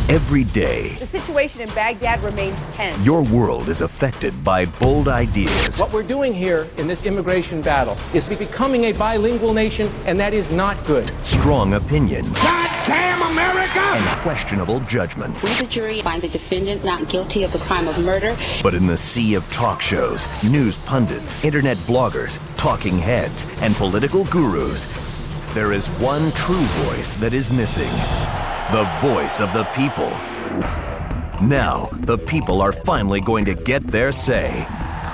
Every day, the situation in Baghdad remains tense. Your world is affected by bold ideas. What we're doing here in this immigration battle is becoming a bilingual nation, and that is not good. Strong opinions. Goddamn America! And questionable judgments. We, the jury, find the defendant not guilty of the crime of murder. But in the sea of talk shows, news pundits, internet bloggers, talking heads, and political gurus, there is one true voice that is missing. The voice of the people. Now, the people are finally going to get their say,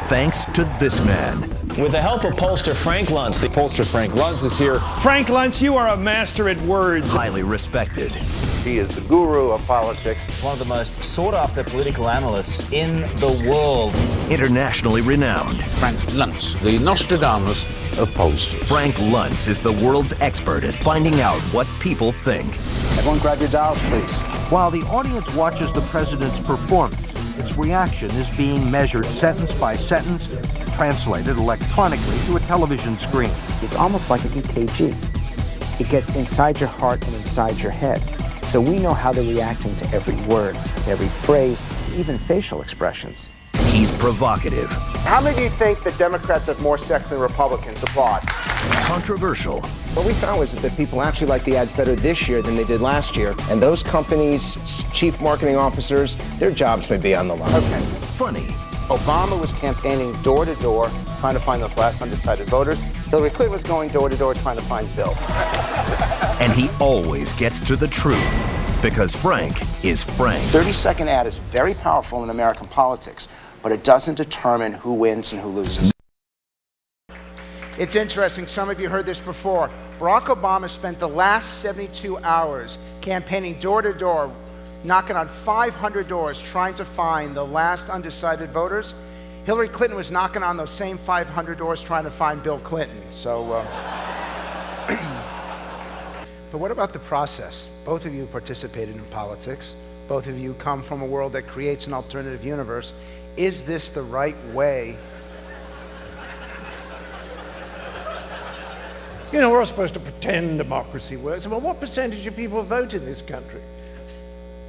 thanks to this man. With the help of pollster Frank Luntz. The pollster Frank Luntz is here. Frank Luntz, you are a master at words. Highly respected. He is the guru of politics. One of the most sought-after political analysts in the world. Internationally renowned. Frank Luntz, the Nostradamus of pollsters. Frank Luntz is the world's expert at finding out what people think. Everyone grab your dials, please. While the audience watches the president's performance, its reaction is being measured sentence by sentence, translated electronically to a television screen. It's almost like an EKG. It gets inside your heart and inside your head. So we know how they're reacting to every word, to every phrase, even facial expressions. He's provocative. How many of you think that Democrats have more sex than Republicans? Applaud. Controversial. What we found was that people actually like the ads better this year than they did last year. And those companies' chief marketing officers, their jobs may be on the line. Okay. Funny. Obama was campaigning door to door, trying to find those last undecided voters. Hillary Clinton was going door to door, trying to find Bill. And he always gets to the truth, because Frank is Frank. 30-second ad is very powerful in American politics, but it doesn't determine who wins and who loses. It's interesting, some of you heard this before. Barack Obama spent the last 72 hours campaigning door to door, knocking on 500 doors, trying to find the last undecided voters. Hillary Clinton was knocking on those same 500 doors trying to find Bill Clinton. So, but what about the process? Both of you participated in politics. Both of you come from a world that creates an alternative universe. Is this the right way? You know, we're all supposed to pretend democracy works. Well, what percentage of people vote in this country?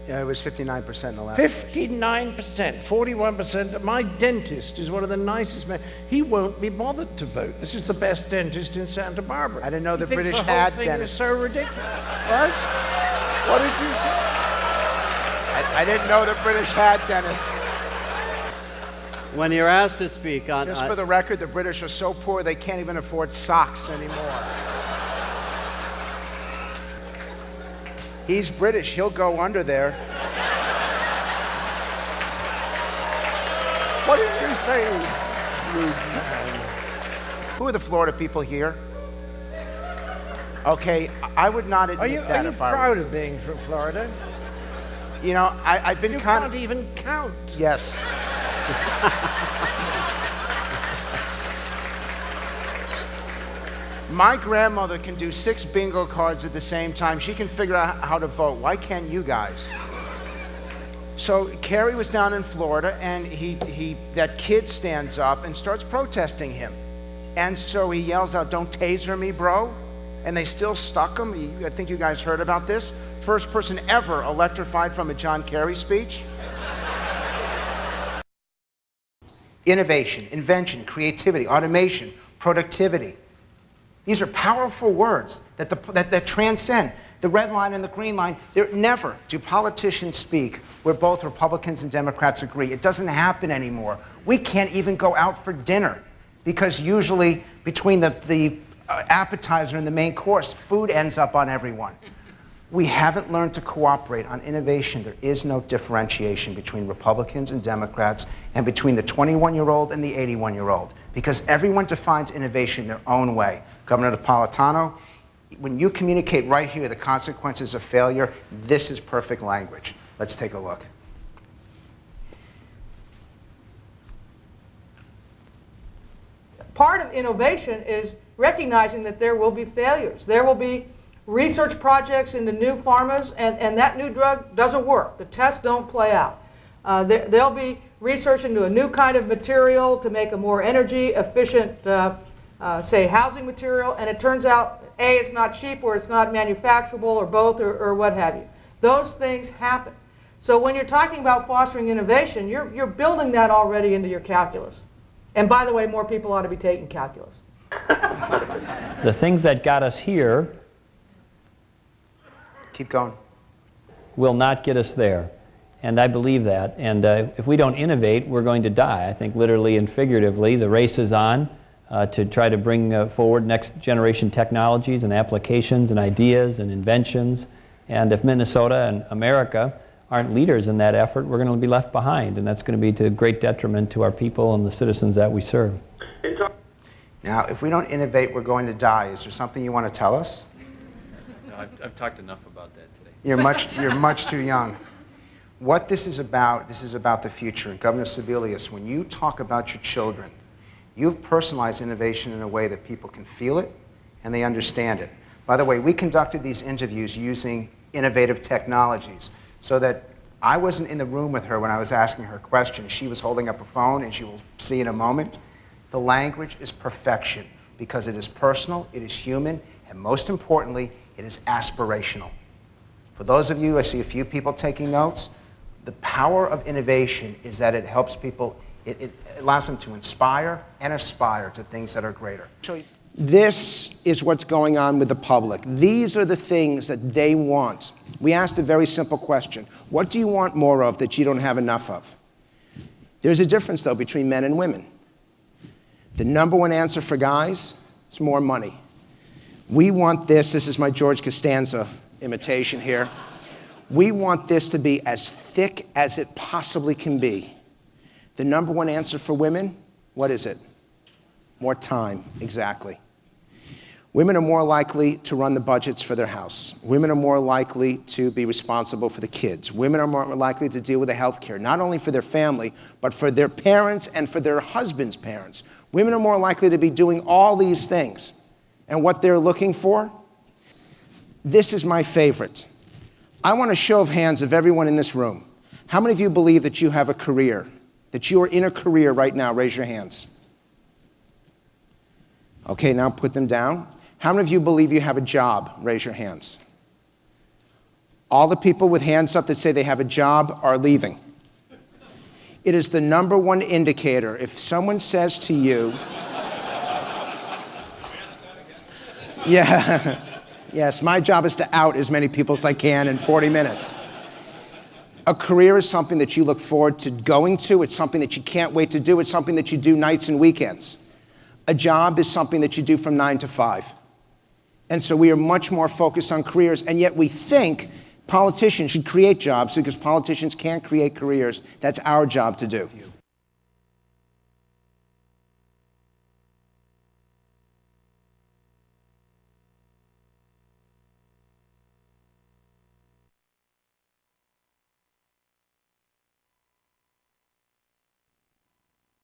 Yeah, it was 59% in the last 59%, 41%. My dentist is one of the nicest men. He won't be bothered to vote. This is the best dentist in Santa Barbara. I didn't know the British had dentists. So ridiculous. What? What did you say? I didn't know the British had dentists. When you're asked to speak on... Just for the record, the British are so poor they can't even afford socks anymore. He's British, he'll go under there. What did you say? Who are the Florida people here? Okay, I would not admit that if I were. Are you proud of being from Florida? You know, I've been kind of... You can't even count. Yes. My grandmother can do 6 bingo cards at the same time. She can figure out how to vote. Why can't you guys? So Kerry was down in Florida, and that kid stands up and starts protesting him. And so he yells out, "Don't taser me, bro." And they still stuck him. I think you guys heard about this. First person ever electrified from a John Kerry speech. Innovation, invention, creativity, automation, productivity. These are powerful words that transcend the red line and the green line. Never do politicians speak where both Republicans and Democrats agree. It doesn't happen anymore. We can't even go out for dinner because usually between the appetizer and the main course, food ends up on everyone. We haven't learned to cooperate on innovation. There is no differentiation between Republicans and Democrats and between the 21-year-old and the 81-year-old because everyone defines innovation their own way. Governor Napolitano, when you communicate right here the consequences of failure, this is perfect language. Let's take a look. Part of innovation is recognizing that there will be failures. There will be research projects into new pharmas, and that new drug doesn't work. The tests don't play out. There'll be research into a new kind of material to make a more energy efficient, say, housing material, and it turns out, A, it's not cheap, or it's not manufacturable, or both, or what have you. Those things happen. So when you're talking about fostering innovation, you're building that already into your calculus. And by the way, more people ought to be taking calculus. The things that got us here Keep going. will not get us there. And I believe that. And if we don't innovate, we're going to die. I think literally and figuratively, the race is on to try to bring forward next generation technologies and applications and ideas and inventions. And if Minnesota and America aren't leaders in that effort, we're going to be left behind. And that's going to be to great detriment to our people and the citizens that we serve. Now, if we don't innovate, we're going to die. Is there something you want to tell us? No, I've talked enough about that today. You're much too young. What this is about the future. And Governor Sebelius, when you talk about your children, you've personalized innovation in a way that people can feel it and they understand it. By the way, we conducted these interviews using innovative technologies so that I wasn't in the room with her when I was asking her questions. She was holding up a phone, and she will see in a moment. The language is perfection because it is personal, it is human, and most importantly, it is aspirational. For those of you, I see a few people taking notes. The power of innovation is that it helps people, it allows them to inspire and aspire to things that are greater. This is what's going on with the public. These are the things that they want. We asked a very simple question. What do you want more of that you don't have enough of? There's a difference, though, between men and women. The number one answer for guys is more money. We want this is my George Costanza imitation here. We want this to be as thick as it possibly can be. The number one answer for women, what is it? More time, exactly. Women are more likely to run the budgets for their house. Women are more likely to be responsible for the kids. Women are more likely to deal with the health care, not only for their family, but for their parents and for their husband's parents. Women are more likely to be doing all these things. And what they're looking for? This is my favorite. I want a show of hands of everyone in this room. How many of you believe that you have a career? That you are in a career right now? Raise your hands. Okay, now put them down. How many of you believe you have a job? Raise your hands. All the people with hands up that say they have a job are leaving. It is the number one indicator. If someone says to you, yeah, yes, my job is to out as many people as I can in 40 minutes. A career is something that you look forward to going to. It's something that you can't wait to do. It's something that you do nights and weekends. A job is something that you do from 9 to 5. And so we are much more focused on careers, and yet we think politicians should create jobs because politicians can't create careers. That's our job to do.